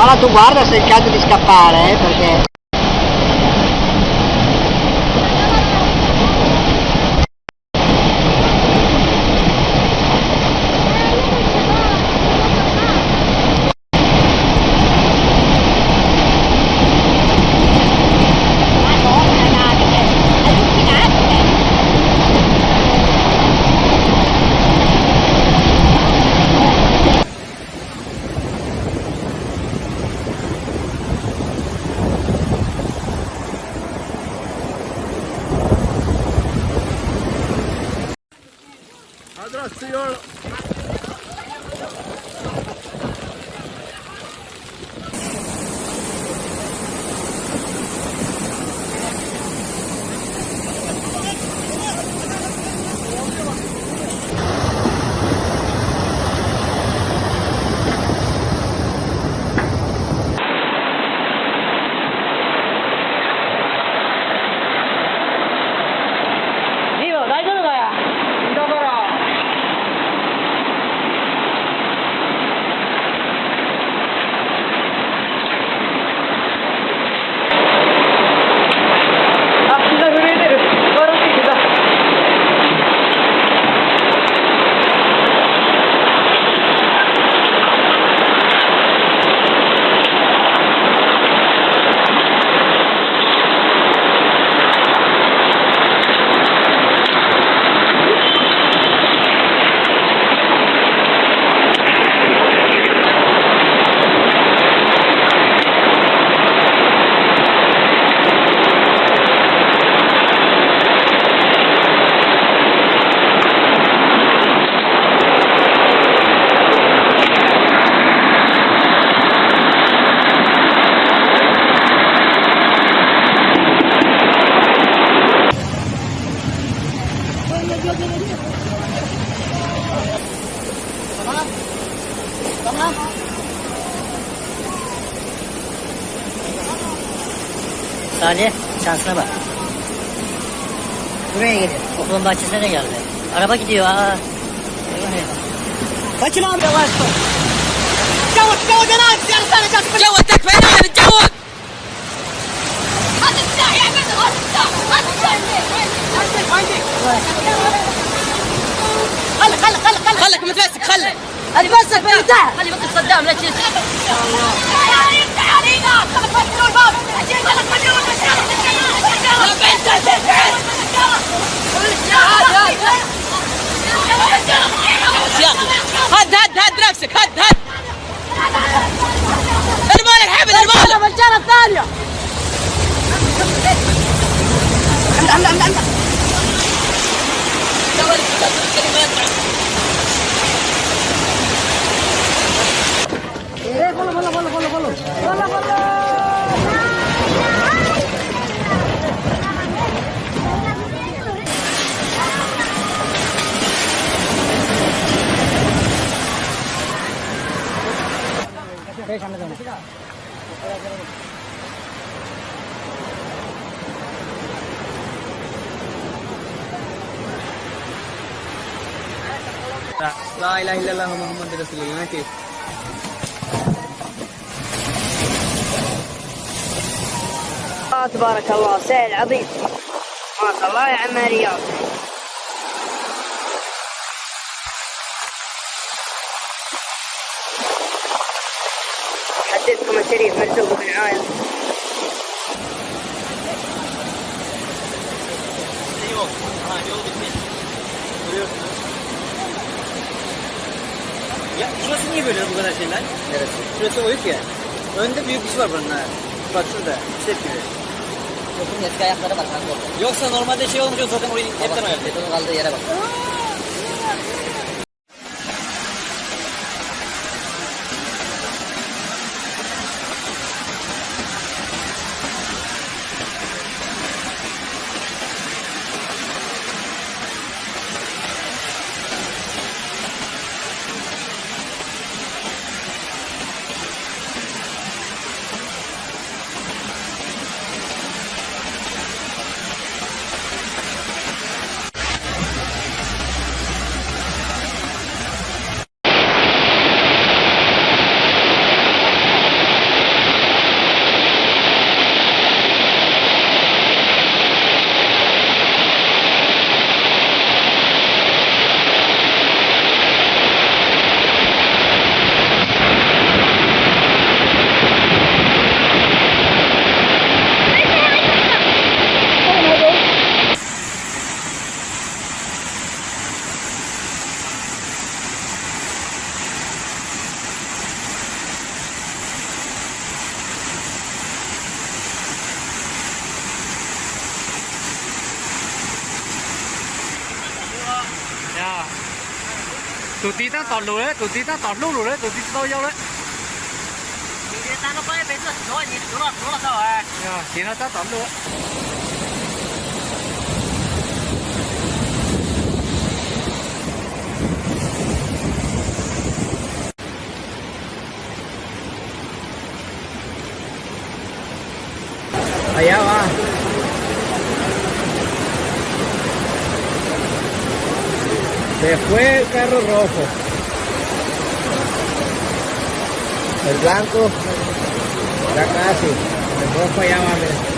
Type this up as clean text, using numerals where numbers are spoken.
Allora tu guarda se è il caso di scappare, perché... Здравствуйте. Salih, şansına bak. Buraya geliyor. Okulun bahçesine de geldi. Araba gidiyor ha. Kaçın abi. Yavaş dur. جود انا سنه جود تكفى انا جود هذا الساعه يا عمي خلك متمسك خلك هذه مسك بالبتاع خلي بس صدام لا تشيل هد نفسك هد المالك حبل المالك الرجاله الثانيه لا اله الا الله محمد رسول الله নাকি تبارك الله سيل عظيم ما شاء الله يا عم رياض حددكم الشريف مرزوق بن عايض Ya şurası niye böyle bu kadar şeyler? Neresi? Şurası oyuk ya. Önde büyük bir şey var bunun ha. Bak şurada. Step gibi. Yokun eski ayakları var kanka orada. Yoksa normalde şey olmuş zaten orayı hepten ayarlı. Betonun kaldığı yere bak. tụi tí ta tọt lùi đấy, tụi tí ta tọt lùi đấy, tụi tí tôi vô đấy. Thì ta nó quay về nó nhìn nó là sao à? Thì nó ta tọt lùi. Allá va. Se fue el carro rojo. El blanco ya casi. El rojo allá va, mira.